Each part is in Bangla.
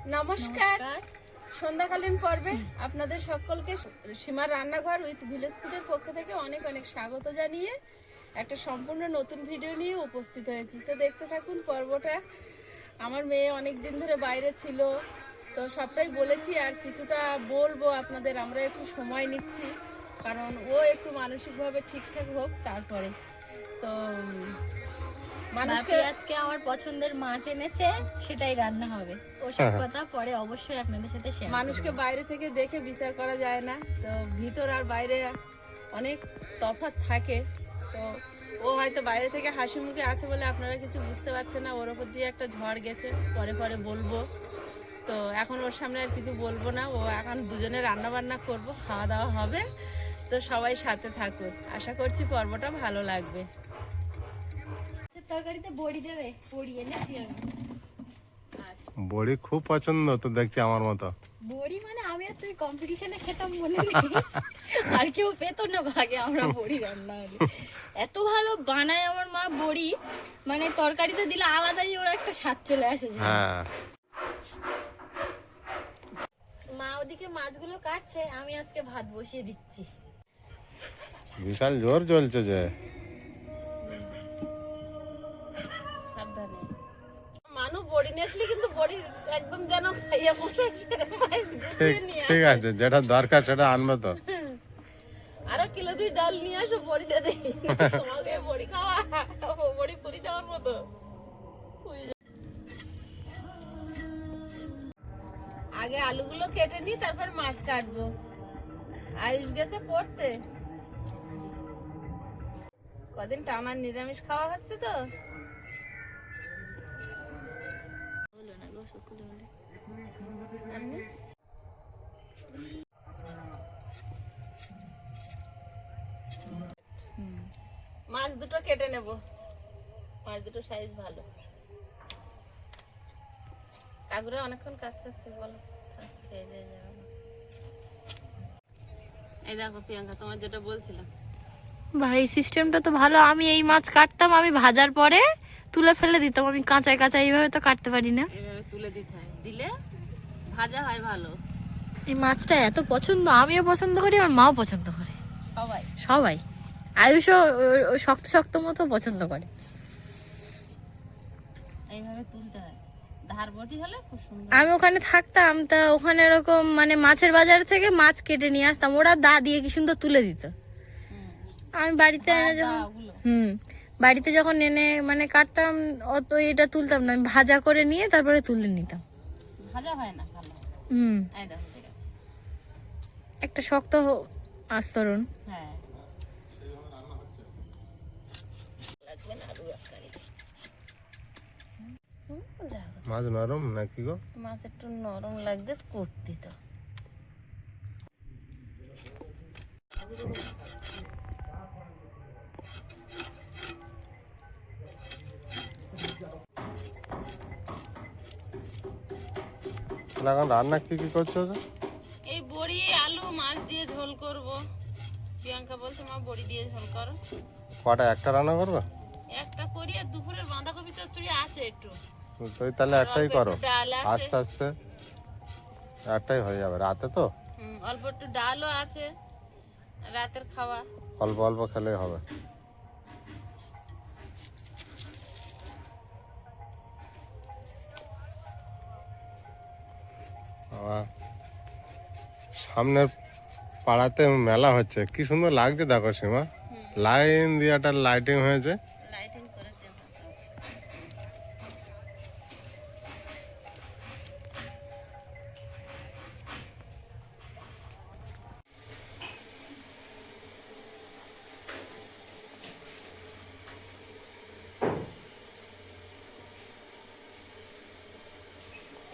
নমস্কার। সন্ধ্যাকালীন পর্বে আপনাদের সকলকে সীমার রান্নাঘর উইথ ভিলেজ ফুডের পক্ষ থেকে অনেক অনেক স্বাগত জানিয়ে একটা সম্পূর্ণ নতুন ভিডিও নিয়ে উপস্থিত হয়েছি। তো দেখতে থাকুন পর্বটা। আমার মেয়ে অনেক দিন ধরে বাইরে ছিল, তো সবটাই বলেছি আর কিছুটা বলবো আপনাদের। আমরা একটু সময় নিচ্ছি কারণ ও একটু মানসিকভাবে ঠিকঠাক হোক তারপরে। তো মানুষকে আজকে আমার পছন্দের মাছ এনেছে, সেটাই রান্না হবে। ওসব কথা পরে অবশ্যই আপনাদের সাথে শেয়ার করব। মানুষকে বাইরে থেকে দেখে বিচার করা যায় না, তো ভিতর আর বাইরে অনেক তফাৎ থাকে। তো ও হয়তো বাইরে থেকে হাসি মুখে আছে বলে আপনারা কিছু বুঝতে পারছেন না, ওর ওপর দিয়ে একটা ঝড় গেছে, পরে পরে বলবো। তো এখন ওর সামনে আর কিছু বলবো না, ও এখন দুজনে রান্না বান্না করবো, খাওয়া দাওয়া হবে। তো সবাই সাথে থাকুন, আশা করছি পর্বটা ভালো লাগবে। তরকারিতে বড়ি দেবে? বড়ি এনেছি আমি। বড়ি খুব পছন্দ তো দেখছি আমার মতো। বড়ি মানে আমি আর তুই কম্পিটিশনে খেতাম মনে নেই? আর কেউ পেত না ভাগে আমরা বড়ি রান্না হলে। এত ভালো বানায় আমার মা বড়ি, মানে তরকারিতে দিলে আলাদাই ওরা একটা স্বাদ চলে আসে। হ্যাঁ, মা ওদিকে মাছগুলো কাটছে, আমি আজকে ভাত বসিয়ে দিচ্ছি। বিশাল জোর চলছে যে। সাবধানে মানু বড়ি নিয়ে আসলে কিন্তু বড়ি একদম যেন খাইয়া বসে ঠিক আছে, যেটা দরকার সেটা আনবে তো। আরো কিলো 2 ডাল নিয়ে আসো, বড়ি দিয়ে দেই তোমাকে। বড়ি খাওয়া বড়ি পুরি যাওয়ার মতো। আগে আলুগুলো কেটে নি, তারপর মাছ কাটবো। আয়ুষ গেছে পড়তে, কদিন টানা নিরামিষ খাওয়া হচ্ছে তো। মাছ দুটো কেটে নেব, মাছ দুটো সাইজ ভালো। কাকুরা অনেকক্ষণ কাজ করছে, বলো খেয়ে দিয়ে যাবে। এই দেখো প্রিয়াঙ্কা, তোমার যেটা বলছিলাম, ভাই সিস্টেমটা তো ভালো। আমি এই মাছ কাটতাম, আমি ভাজার পরে তুলে ফেলে দিতাম। আমি কাঁচায় কাঁচায় এইভাবে তো কাটতে পারি না। এইভাবে তুলে দিতে হয়, দিলে ভাজা হয় ভালো। এই মাছটা এত পছন্দ, আমিও পছন্দ করি, আমার মাও পছন্দ করে, সবাই সবাই। আয়ুষও শক্ত শক্ত মতো পছন্দ করে। এইভাবে তুলতে হয়, ধার বটি হলে খুব সুন্দর। আমি ওখানে থাকতাম, তা ওখানে এরকম মানে মাছের বাজার থেকে মাছ কেটে নিয়ে আসতাম, ওরা দা দিয়ে কি সুন্দর তুলে দিত। আমি বাড়িতে এনে যখন বাড়িতে যখন এনে মানে কাটতাম, অত এটা তুলতাম না, আমি ভাজা করে নিয়ে তারপরে তুলে নিতাম। ভাজা হয় না ভালো। এই দেখো একটা শক্ত আস্তরণ। হ্যাঁ, লাগবে না আলু তরকারি। মাছ নরম নাকি গো? মাছ একটু নরম লাগবে করতে তো। এখন রান্না কি কি করছো? এই বড়ি আলু মাছ দিয়ে ঝোল করব। প্রিয়াঙ্কা বলছে মা বড়ি দিয়ে ঝোল করো। কটা একটা রান্না করবে? একটা করি, আর দুপুরের বাঁধাকপি চচ্চড়ি আছে একটু। তুই তাহলে একটাই করো, ডাল আছে, আস্তে আস্তে একটাই হয়ে যাবে রাতে তো। অল্প একটু ডালও আছে, রাতের খাওয়া। অল্প অল্প খেলেই হবে। সামনের পাড়াতে মেলা হচ্ছে, কি সুন্দর লাগছে দেখো সীমা। লাইন দিয়ে একটা লাইটিং হয়েছে। লাইটিং করেছে।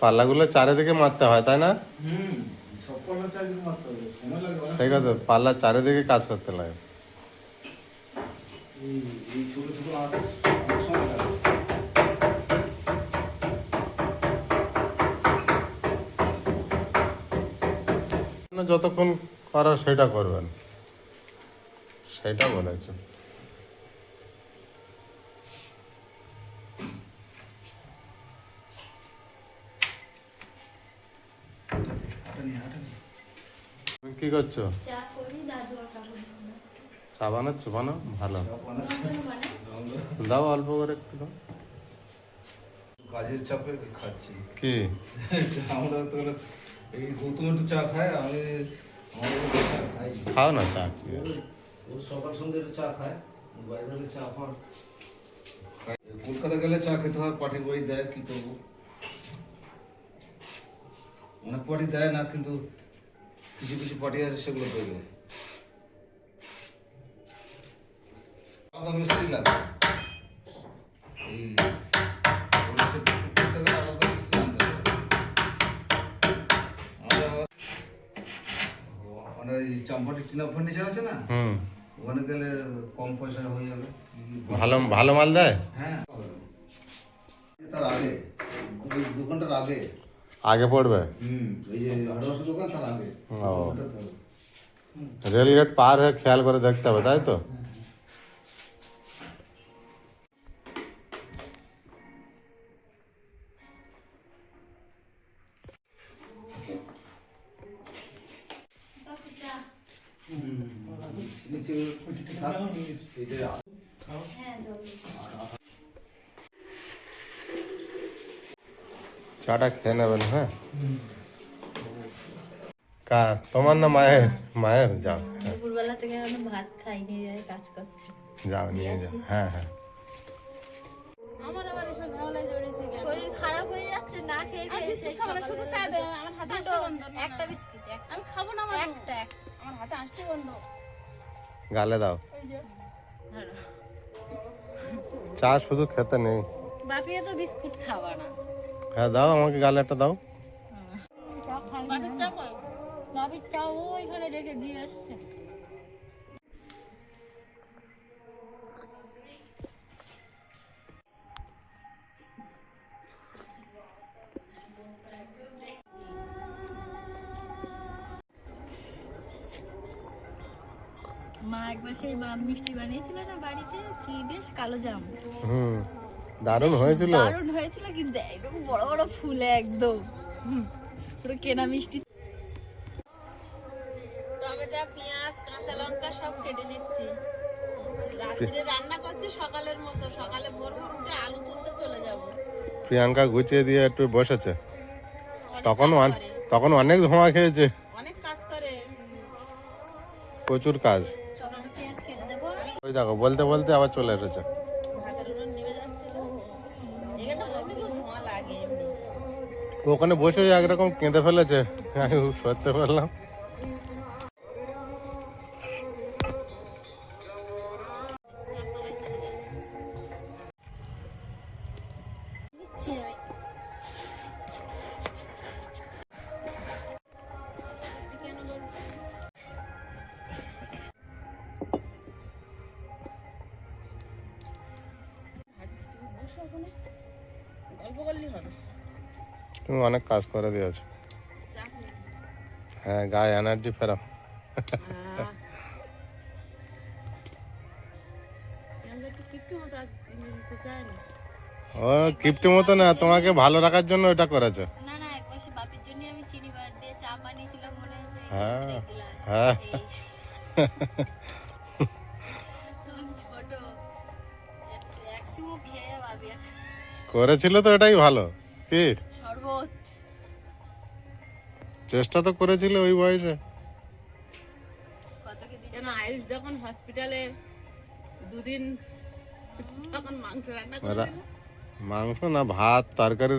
পাল্লাগুলো চারিদিকে মারতে হয় তাই না? সেই কথা, পাল্লা চারিদিকে কাজ করতে লাগে। যতক্ষণ করার সেটা করবেন, সেটা বলেছে। কি করছো? চা করি, দাদু আর কাকুর জন্য। চা বানাচ্ছ? বানাও, ভালো। দাও অল্প করে একটু দাও। কাজের চাপে খাচ্ছি। কি আমরা তো এই গৌতম একটু চা খায়, আমি আমাদের চা খাই। খাও না চা, কি আছে? ও সকাল সন্ধ্যে একটু চা খায়, বাইরে গেলে চা আমার কলকাতা গেলে চা খেতে হয়, পার্টি বই দেয়, কি করবো, অনেক পার্টি দেয় না, কিন্তু কিছু কিছু পার্টি আছে সেগুলো দেবে। আলাদা মিস্ত্রি লাগে, এই পরিষেবা করতে গেলে আলাদা মিস্ত্রি আনতে হবে। আমরা এই চাম্পাটি টিনা ফার্নিচার আছে না, হুম, ওখানে গেলে কম পয়সায় হয়ে যাবে। ভালো ভালো মাল দেয়? হ্যাঁ, তার আগে ওই দোকানটার আগে। আগে পড়বে? ওই যে হার্ডওয়ার্স দোকান তার আগে। ও, রেলগেট পার হয়ে খেয়াল করে দেখতে হবে, তাই তো? নিচে থাক, এই যে চাটা খেয়ে নেবেন, হ্যাঁ? কার, তোমার না মায়ের? মায়ের, যাও। হ্যাঁ, দুপুরবেলা থেকে এখনো ভাত খাইনি, কাজ করছি। যাও নিয়ে যাও। হ্যাঁ হ্যাঁ, আমার আবার এসব ঝামেলায় জড়িয়েছে কেন? শরীর খারাপ হয়ে যাচ্ছে না খেয়ে আমি খেয়ে। বিস্কুট খাবো না, শুধু চা দে, আমার হাতে আসতে বন্ধ। একটা বিস্কুট, আমি খাবো না, আমার একটা আমার হাতে আসতে বন্ধ। গালে দাও। এই যে চা শুধু খেতে নেই। বাপিয়া তো বিস্কুট খাওয়া না। হ্যাঁ দাও, আমাকে গালে একটা দাও। বাপির চা কই? বাপির চা ওইখানে রেখে দিয়ে আসছে। মা একবার সেই মিষ্টি বানিয়েছিল না বাড়িতে, কি বেশ কালো জাম, হুম, দারুণ হয়েছিল। দারুণ হয়েছিল, কিন্তু একদম বড় বড় ফুলে একদম পুরো কেনা মিষ্টি। টমেটো, পেঁয়াজ, কাঁচা লঙ্কা সব কেটে নিচ্ছি। রাত্রে রান্না করছি সকালের মতো, সকালে ভোর ভোর উঠে আলু তুলতে চলে যাব। প্রিয়াঙ্কা গুছিয়ে দিয়ে একটু বসেছে। অনেক তখন কাজ করে, তখন অনেক ধোঁয়া খেয়েছে, অনেক কাজ করে। প্রচুর কাজ। টমেটো পেঁয়াজ কেটে দেবো। ওই দেখো, বলতে বলতে আবার চলে এসেছে। ভাতের উনুন নেমে যাচ্ছিল, এখানটা বলতে খুব ধোঁয়া লাগে এমনি। ওখানে বসে একরকম কেঁদে ফেলেছে, আমি সত্যি বললাম। নিচ্ছি আমি। কেন বলতো? ভাবছিস তুমি বসো ওখানে, গল্প করলেই হবে। তুমি অনেক কাজ করে দিয়েছো। চা খেয়ে হ্যাঁ, গায়ে এনার্জি ফেরাও। একটু কিপটে মতো আছে, চিনি দিতে চায় না। ও কিপটি মতো না, তোমাকে ভালো রাখার জন্য ওটা করেছে। না না, একবার সে বাপির জন্য আমি চিনি দিয়ে চা বানিয়েছিলাম, মনে আছে? হ্যাঁ, এই glass, হ্যাঁ। এই ছোট এক চুমুক খেয়ে বাবি আর করেছিল তো, এটাই ভালো। কি শরবত। চেষ্টা তো করেছিল ওই বয়সে। কত কি দিচ্ছে? কেন আয়ুষ যখন হসপিটালে দুদিন, তখন মাংস রান্না করে মাংস না, ভাত তরকারি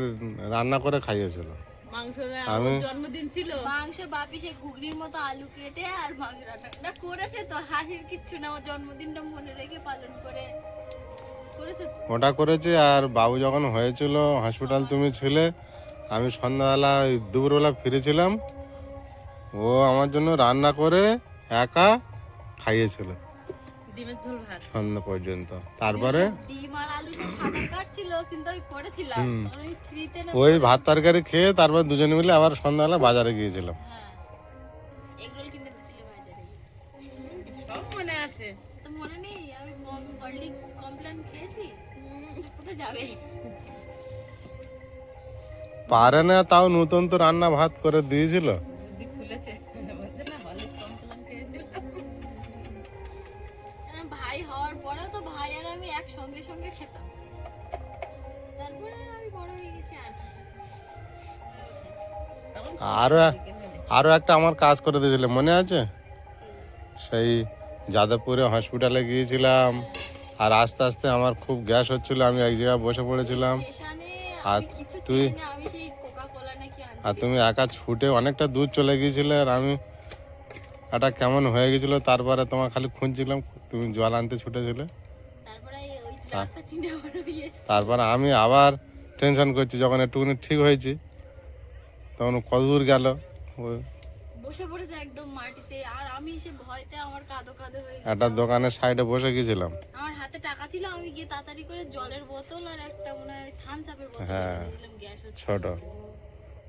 রান্না করে খাইয়েছিল। মাংস আমি- জন্মদিন ছিল। মাংস বাপি সেই ঘুগনির মতো আলু কেটে আর মাংস রান্না করেছে তো, হাসির কিচ্ছু না, ও জন্মদিনটা মনে রেখে পালন করে করেছে তো। ওটা করেছি। আর বাবু যখন হয়েছিল হসপিটাল, তুমি ছিলে, আমি সন্ধ্যাবেলা ওই দুপুরবেলা ফিরেছিলাম, ও আমার জন্য রান্না করে একা খাইয়েছিল ডিমের ঝোল ভাত। সন্ধ্যা পর্যন্ত। তারপরে ডিম আর আলু সব সাদা কাটছিল, কিন্তু আমি করেছিলাম, তখন আমি ফ্রিতে না। ওই ভাত তরকারি খেয়ে তারপর দুজনে মিলে আবার সন্ধ্যাবেলা বাজারে গিয়েছিলাম। হ্যাঁ, এগরোল কিনে দিয়েছিলে বাজারে। সব মনে আছে। তো মনে নেই আমি হরলিক্স কমপ্লেন খেয়েছি? কোথায় যাবে? পারে না, তাও নতুন তো রান্না ভাত করে দিয়েছিল। বুদ্ধি খুলেছে, বলছে না হলে ভাই হওয়ার পরেও তো ভাই আর আমি একসঙ্গে সঙ্গে খেতাম, তারপরে আমি বড় হয়ে গেছি আর তখন আরো আরো একটা আমার কাজ করে দিয়েছিলে মনে আছে? সেই যাদবপুরে হসপিটালে গিয়েছিলাম, আর আস্তে আস্তে আমার খুব গ্যাস হচ্ছিল, আমি এক জায়গায় বসে পড়েছিলাম, স্টেশনে আর আমি কিছু তুই চিনি না, আমি সেই কোকা কোলা নাকি আনতে আর তুমি একা ছুটে অনেকটা দূর চলে গিয়েছিলে, আর আমি এটা কেমন হয়ে গেছিল, তারপরে তোমার খালি খুঁজছিলাম, তুমি জল আনতে ছুটেছিলে। তারপরে ওই রাস্তা চিনে বড় হয়ে এসেছি। তারপরে আমি আবার টেনশন করছি, যখন একটুখানি ঠিক হয়েছি তখন কত দূর গেল, ওই বসে পড়েছে একদম মাটিতে, আর আমি সে ভয়তে আমার কাঁদো কাঁদো হয়ে একটা দোকানের সাইডে বসে গেছিলাম। আমার হাতে টাকা ছিল, আমি গিয়ে তাড়াতাড়ি করে জলের বোতল আর একটা মনে হয় থামস আপের বোতল হ্যাঁ। কিনে দিলাম, গ্যাস হচ্ছে। ছোট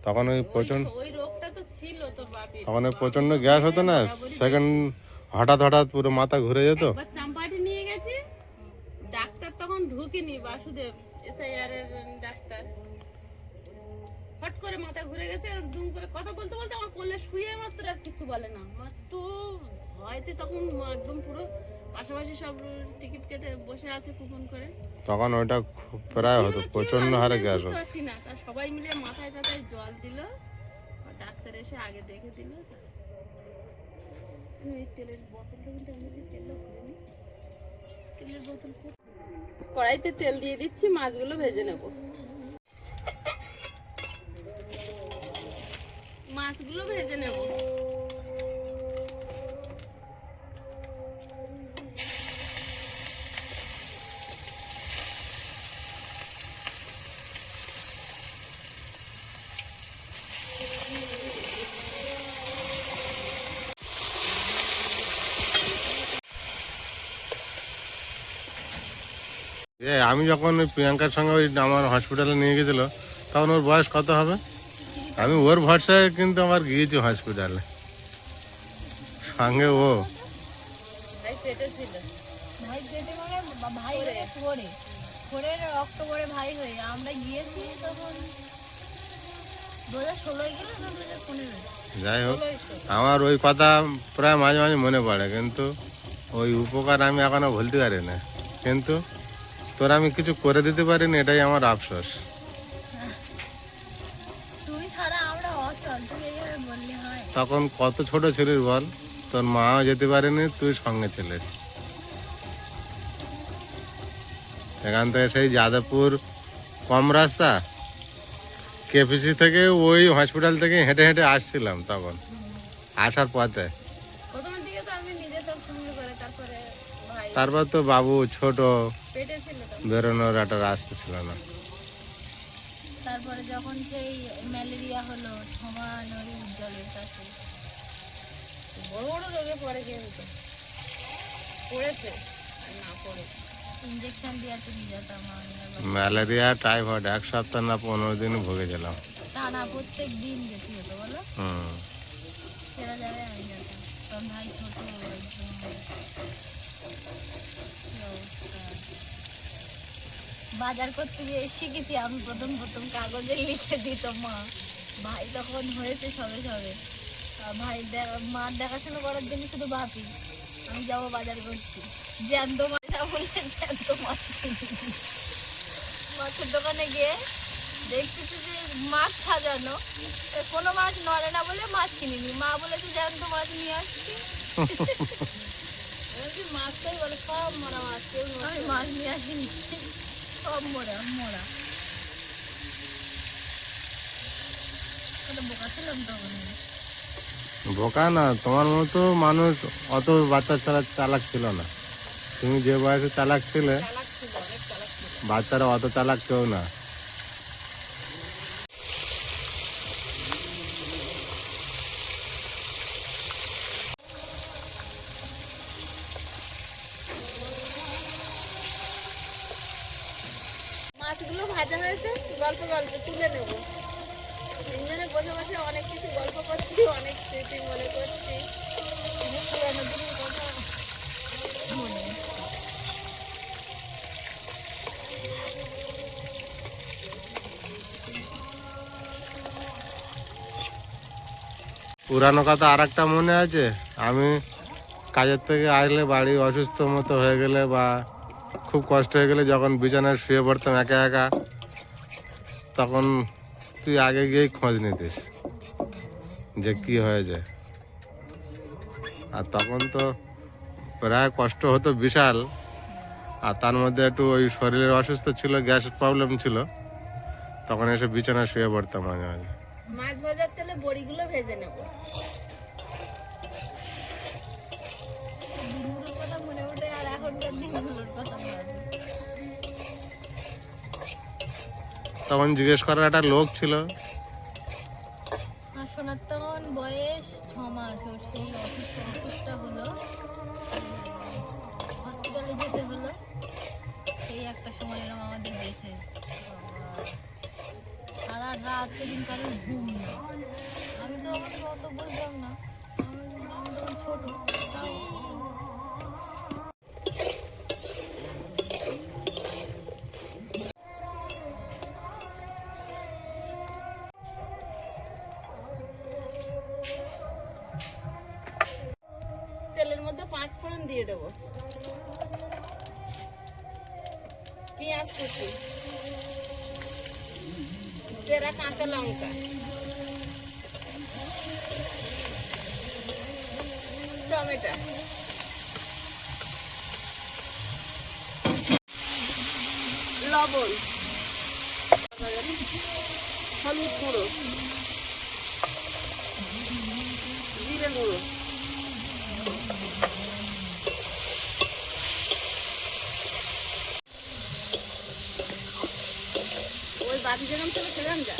তখন ওই প্রচন্ড ওই রোগটা তো ছিল তোর বাপের। তখন ওই প্রচন্ড গ্যাস হতো না, সেকেন্ড হঠাৎ হঠাৎ পুরো মাথা ঘুরে যেত। একবার চাম্পাটি নিয়ে গেছি, ডাক্তার তখন ঢুকিনি, বাসুদেব এসআইআর এর ডাক্তার। হট করে মাথা ঘুরে গেছে, আর দুম করে কথা বলতে বলতে আমার কোলে শুয়ে মাত্র আর কিছু বলে না, মাত্র হয়তো তখন একদম পুরো পাশাপাশি সব টিকিট কেটে বসে আছে কুপন করে। তখন ওইটা খুব প্রায় হতো, প্রচন্ড হারে গ্যাস বুঝতে হতো। পারছি না, তা সবাই মিলে মাথায় টাথায় জল দিল, আর ডাক্তার এসে আগে দেখে দিল। আমি এই তেলের বোতলটা কিন্তু আমি যদি তেলও ভরিনি, তেলের বোতল কড়াইতে তেল দিয়ে দিচ্ছি, মাছগুলো ভেজে নেব। মাছগুলো ভেজে নেব। আমি যখন ওই প্রিয়াঙ্কার সঙ্গে ওই আমার হসপিটালে নিয়ে গেছিল, তখন ওর বয়স কত হবে? আমি ওর ভরসায় কিন্তু আমার গিয়েছি হসপিটালে, সঙ্গে ও। ভাই পেটে ছিল। ভাই পেটে মানে ভাই ফোরে ফোরের অক্টোবরে ভাই হয়ে আমরা গিয়েছি তখন 2016 গেল না 2015। যাই হোক, আমার ওই কথা প্রায় মাঝে মাঝে মনে পড়ে, কিন্তু ওই উপকার আমি এখনো ভুলতে পারি না, কিন্তু তোর আমি কিছু করে দিতে পারিনি, এটাই আমার আফসোস। তুমি ছাড়া আমরা অচল, তুমি এইভাবে বললে হয়? তখন কত ছোট ছিলিস বল, তোর মাও যেতে পারেনি, তুই সঙ্গে ছিলিস। এখান থেকে সেই যাদবপুর কম রাস্তা, কেপিসি থেকে ওই হসপিটাল থেকে হেঁটে হেঁটে আসছিলাম, তখন আসার পথে। প্রথমের দিকে তো আমি নিজে তো সঙ্গে করে, তারপরে ভাই তারপর তো বাবু ছোট, পেটে ছিল তো। বেরোনোর একটা রাস্তা ছিল না। তারপরে যখন সেই ম্যালেরিয়া হলো সমান ওই উজ্জ্বলের কাছে বড় বড় রোগে পড়ে কিন্তু, পড়েছে আর না পড়ে। ইঞ্জেকশন দিয়েছে নিয়ে যেতাম আমি আর বাবা। ম্যালেরিয়া টাইফয়েড 1 সপ্তাহ না 15 দিন ভুগেছিলাম। টানা প্রত্যেক দিন যেতে হতো বলো, হুম। সেরা যাবে আমি যেতাম, তখন ভাই ছোট একদম। কি অবস্থা। বাজার করতে গিয়ে শিখেছি আমি প্রথম প্রথম, কাগজে লিখে দিত মা। ভাই তখন হয়েছে সবে সবে, ভাই মার দেখাশোনা করার জন্য শুধু ভাবি আমি যাবো বাজার করছি, জ্যান্ত মাছ বলে জ্যান্ত মাছ কিনি। মাছের দোকানে গিয়ে দেখতেছি যে মাছ সাজানো, কোনো মাছ নড়ে না বলে মাছ কিনিনি, মা বলেছে জ্যান্ত মাছ নিয়ে আসছি। বলছি মাছটাই বলে সব মরা মাছ, কেউ আমি মাছ নিয়ে আসিনি, সব মরা মরা। কত বোকা ছিলাম তখন। বোকা না, তোমার মতো মানুষ অত বাচ্চা চালাক ছিল না। তুমি যে বয়সে চালাক ছিলে, চালাক ছিল, অনেক চালাক ছিল। বাচ্চারা অত চালাক কেউ না। মাছগুলো ভাজা হয়েছে, গল্প গল্প তুলে নেব। তিনজনে বসে বসে অনেক কিছু গল্প করছি, অনেক স্মৃতি মনে করছি। পুরানো দিনের কথা মনে। পুরানো কথা আর একটা মনে আছে, আমি কাজের থেকে আসলে বাড়ি অসুস্থ মতো হয়ে গেলে বা খুব কষ্ট হয়ে গেলে যখন বিছানায় শুয়ে পড়তাম একা একা, তখন তুই আগে গিয়েই খোঁজ নিতিস যে কি হয়ে যায়। আর তখন তো প্রায় কষ্ট হতো বিশাল, আর তার মধ্যে একটু ওই শরীরের অসুস্থ ছিল, গ্যাসের প্রবলেম ছিল, তখন এসে বিছানায় শুয়ে পড়তাম মাঝে মাঝে। মাছ ভাজার তেলে বড়িগুলো ভেজে নেব। দিনগুলোর কথা মনে ওঠে আর এখনকার দিনগুলোর কথা মনে ওঠে। তখন জিজ্ঞেস করার একটা লোক ছিল। আর সোনার তখন বয়স 6 মাস, ওর সেই অসুখটা হলো, হসপিটালে যেতে হলো। সেই একটা সময় এরকম আমাদের গেছে, সারা রাত সেদিন কারোর ঘুম নেই। আমি তো আমাদের অত বুঝলাম না, আমি তখন ছোট। তাও তেলের মধ্যে 5 ফোড়ন দিয়ে দেবো, পেঁয়াজ কুচি, চেরা কাঁচা লঙ্কা, টমেটো, লবণ, হলুদ গুঁড়ো, জিরে গুঁড়ো, ওই বাটি যেরকম ছিল সেরকম যা।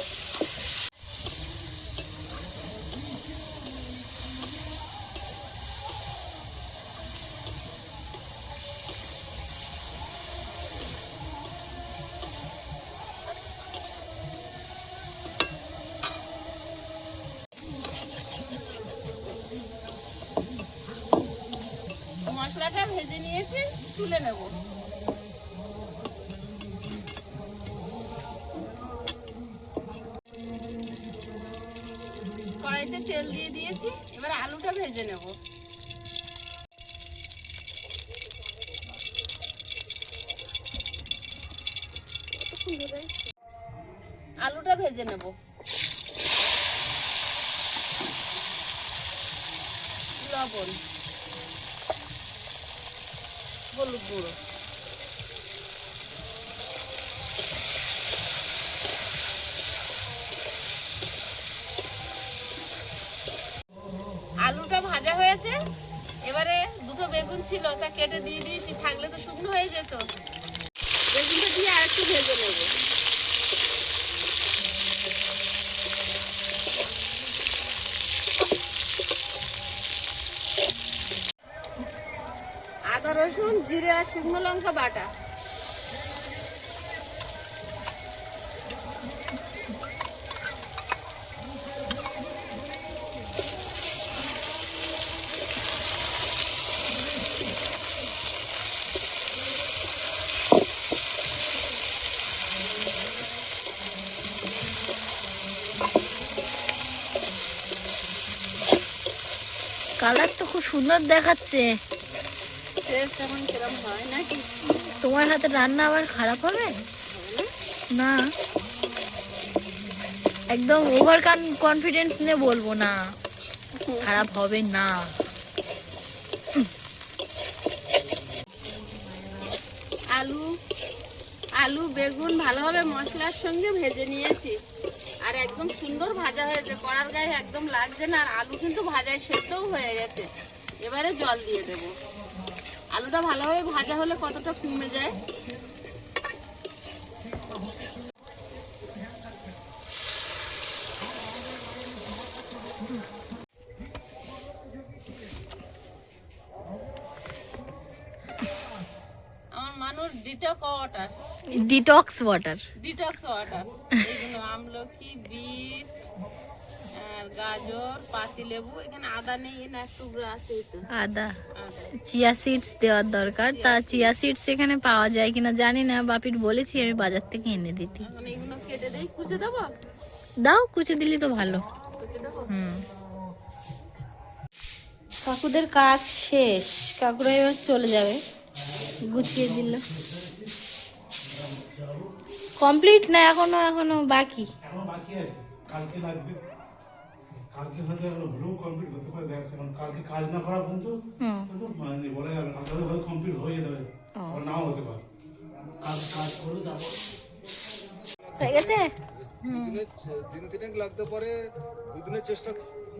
মশলাটা ভেজে নিয়েছি, তুলে নেব। কড়াইতে তেল দিয়ে দিয়েছি, এবার আলুটা ভেজে নেব। আলুটা ভেজে নেব। লবণ, হলুদ গুঁড়ো, আলুটা ভাজা হয়েছে। এবারে দুটো বেগুন ছিল, তা কেটে দিয়ে দিয়েছি, থাকলে তো শুকনো হয়ে যেত। বেগুনটা দিয়ে আর একটু ভেজে নেব। আদা রসুন জিরে আর শুকনো লঙ্কা বাটা, কালার তো খুব সুন্দর দেখাচ্ছে। টেস্ট এখন কিরম হয় নাকি? তোমার হাতে রান্না আবার খারাপ হবে না? একদম ওভার কনফিডেন্স নিয়ে বলবো না, খারাপ হবে না। আলু বেগুন ভালোভাবে মশলার সঙ্গে ভেজে নিয়েছি, আর একদম সুন্দর ভাজা হয়েছে, কড়ার গায়ে একদম লাগছে না। আর আলু কিন্তু ভাজায় সেদ্ধও হয়ে গেছে। এবারে জল দিয়ে দেব। আলুটা ভালোভাবে ভাজা হলে কতটা কমে যায়। আমার মানুষ ডিটক্স ওয়াটার। এইগুলো আমলকি, বিট আর গাজর, পাতিলেবু, এখানে আদা নেই না, একটু আছে তো আদা, চিয়া সিডস দেওয়ার দরকার। তা চিয়া সিডস এখানে পাওয়া যায় কিনা জানি না, বাপির বলেছি আমি বাজার থেকে এনে দিতে। এখন এইগুলো কেটে দেই, কুচে দেবো। দাও, কুচে দিলি তো ভালো। কুচে দেবো। কাকুদের কাজ শেষ, কাকুরা এবার চলে যাবে, গুছিয়ে দিল। কমপ্লিট না এখনো, এখনো বাকি। এখনো বাকি আছে, কালকে লাগবে। কালকে হয়তো হলেও কমপ্লিট হতে পারে, দেখ এখন কালকে কাজ না করা পর্যন্ত মানে বলা যাবে না, কালকে হয়তো কমপ্লিট হয়ে যেতে পারে, আবার নাও হতে পারে। কালকে কাজ করলে তারপর হয়ে গেছে। দিন তিনেক লাগতে পারে, দুদিনের চেষ্টা।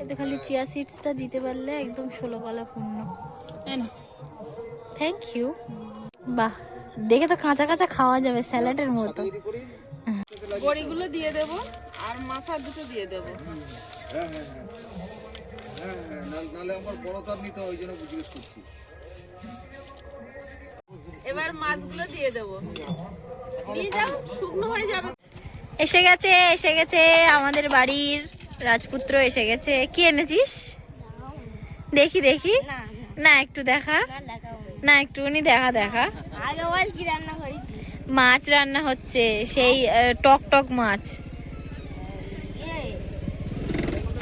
এতে খালি চিয়া সিডসটা দিতে পারলে একদম 16 কলা পূর্ণ। Thank you. বাহ, দেখে তো কাঁচা কাঁচা খাওয়া যাবে, স্যালাডের মতো। বড়িগুলো দিয়ে দেব আর মাথা দুটো দিয়ে দেব। নাহলে আমার বড় তার নিতে হয়, ওই জন্য জিজ্ঞেস করছি। এবার মাছগুলো দিয়ে দেব, নিয়ে যাও, শুকনো হয়ে যাবে। এসে গেছে, এসে গেছে আমাদের বাড়ির রাজপুত্র এসে গেছে। কি এনেছিস দেখি দেখি? না একটু দেখা, না একটুখানি দেখা দেখা। মাছ রান্না হচ্ছে, সেই টক টক মাছ,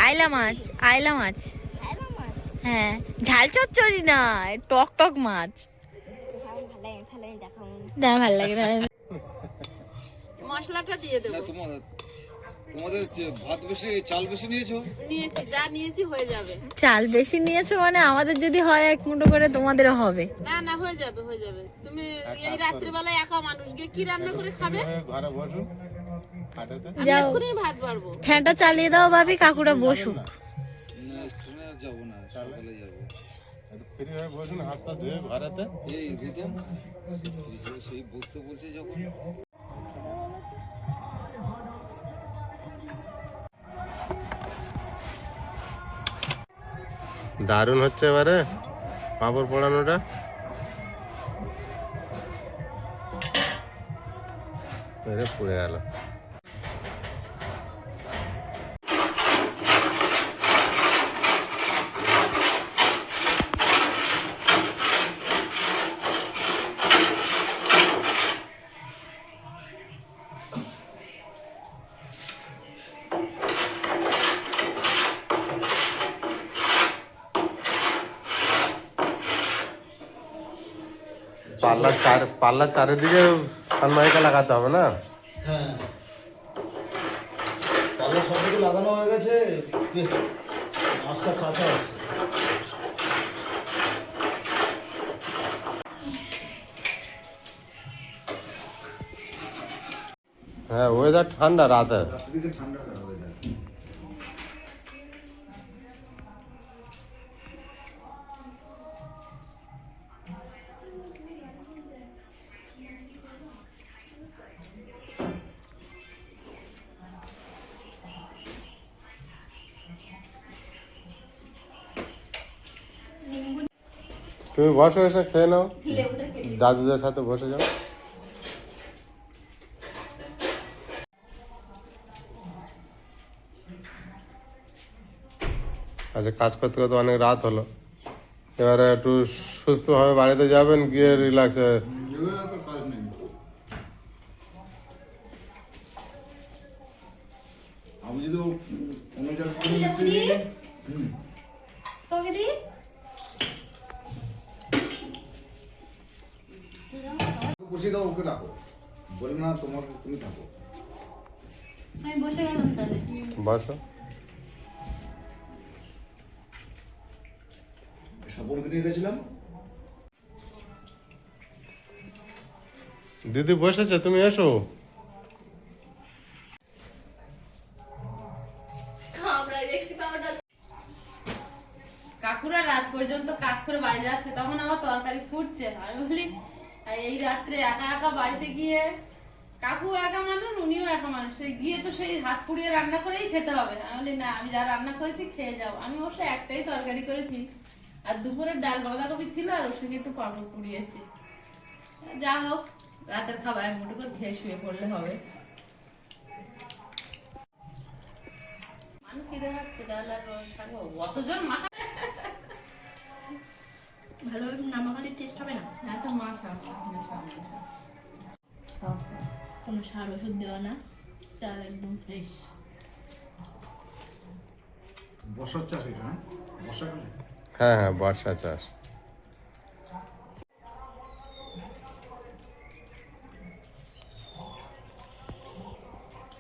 আইলা মাছ, আইলা মাছ। হ্যাঁ, ঝাল চচ্চড়ি না, টক টক মাছ। না ভাল লাগে না। মশলাটা দিয়ে দেব। তোমাদের ভাত বেশি, চাল বেশি নিয়েছো? নিয়েছি, যা নিয়েছি হয়ে যাবে। চাল বেশি নিয়েছো মানে আমাদের যদি হয় 1 মুঠো করে, তোমাদেরও হবে। না না, হয়ে যাবে হয়ে যাবে। তুমি এই রাত্রিবেলায় একা মানুষ গিয়ে কি রান্না করে খাবে? ঘরে বসুন হাটেতে। আমি এক্ষুনি ভাত বাড়বো। ফ্যানটা চালিয়ে দাও ভাবি, কাকুরা বসুক। না, স্টেশনে আর যাবো না, সকালে যাবো। ফ্রি হয়ে বসুন, হাতটা ধুয়ে ঘরেতে। এই রিতম সেই বসতে বলছে যখন। দারুণ হচ্ছে এবারে পাঁপড় পোড়ানোটা। এবারে পুড়ে গেল। পাল্লার চারিদিকে সানমাইকা লাগাতে হবে না? হ্যাঁ, তাহলে সব কিছু লাগানো হয়ে গেছে, মাছটা কাঁচা আছে। হ্যাঁ, ওয়েদার ঠান্ডা রাতে। রাত্রিদিকে ঠান্ডা হয়ে যায়। তুমি বসো, এসে খেয়ে নাও, দাদুদের সাথে বসে যাও। আচ্ছা, কাজ করতে করতে অনেক রাত হলো, এবারে একটু সুস্থভাবে বাড়িতে যাবেন, গিয়ে রিল্যাক্সে। কাজ নেই। আমি যদি কোনো জায়গায় বসিয়ে দাও, ওকে রাখো, বলি না তোমার, তুমি থাকো। আমি বসে গেলাম তাহলে। বসো। সাপড়কে নিয়ে গেছিলাম। দিদি বসেছে, তুমি এসো। কাকুরা রাত পর্যন্ত কাজ করে বাড়ি যাচ্ছে, তখন আমার তরকারি ফুটছে। আমি বলি এই রাত্রে একা একা বাড়িতে গিয়ে, কাকু একা মানুষ, উনিও একা মানুষ, সেই গিয়ে তো সেই হাত পুড়িয়ে রান্না করেই খেতে হবে। আমি বলি না, আমি যা রান্না করেছি খেয়ে যাও। আমি অবশ্য একটাই তরকারি করেছি, আর দুপুরের ডাল বাঁধাকপি ছিল, আর ওর সঙ্গে একটু পাঁপড় পুড়িয়েছি। যা হোক, রাতের খাবার 1 মুঠো করে খেয়ে শুয়ে পড়লে হবে। মানুষ খিদে পাচ্ছে, ডাল আর খাবো, অতজন মাথা ভালোভাবে নামাকালির টেস্ট হবে না, এত মাথা কোনো সার ওষুধ দেওয়া না, চাল একদম ফ্রেশ। বর্ষার চাষ এটা, হ্যাঁ? বর্ষাকালে? হ্যাঁ হ্যাঁ, বর্ষা চাষ।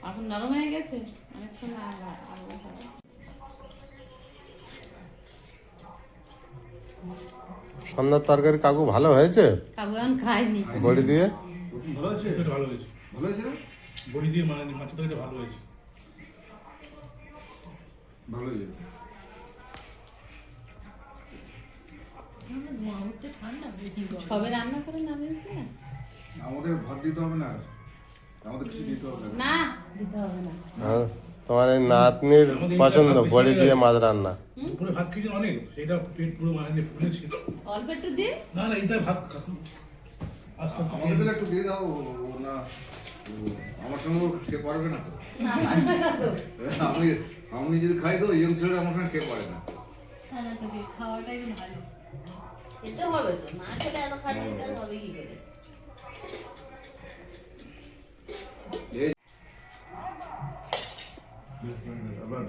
এখন নরম হয়ে গেছে অনেকক্ষণ আগে খাবে। সন্ধ্যার তরকারি কাকু ভালো হয়েছে কাকু এখন খায়নি। বড়ি দিয়ে? ভালো হয়েছে? এটা ভালো হয়েছে, ভালো হয়েছে না? বড়ি দিয়ে মানে মাছের তরকারিটা ভালো হয়েছে। ভালো হয়েছে। সবে রান্না করে নামিয়েছে না? আমাদের ভাত দিতে হবে না, আমাদের কিছু দিতে হবে না। না দিতে হবে না। হ্যাঁ, তোমার এই নাতনির পছন্দ বড়ি দিয়ে মাছ রান্না। দুপুরে ভাত খেয়েছেন অনেক, সেটা পেট পুরো মানে ফুলেছিল। অল্প একটু দিয়ে না না, এটা ভাত কাকু আজকে আমাদের তাহলে একটু দিয়ে দাও। ও না, ও আমার সঙ্গে ও খেতে পারবে না তো। আমি যদি খাই তো ইয়ং ছেলেরা আমার সঙ্গে খেতে পারে না। খাওয়াটাই ভালো। এটা হবে তো, না খেলে এত খাটনি হবে কি করে? আবার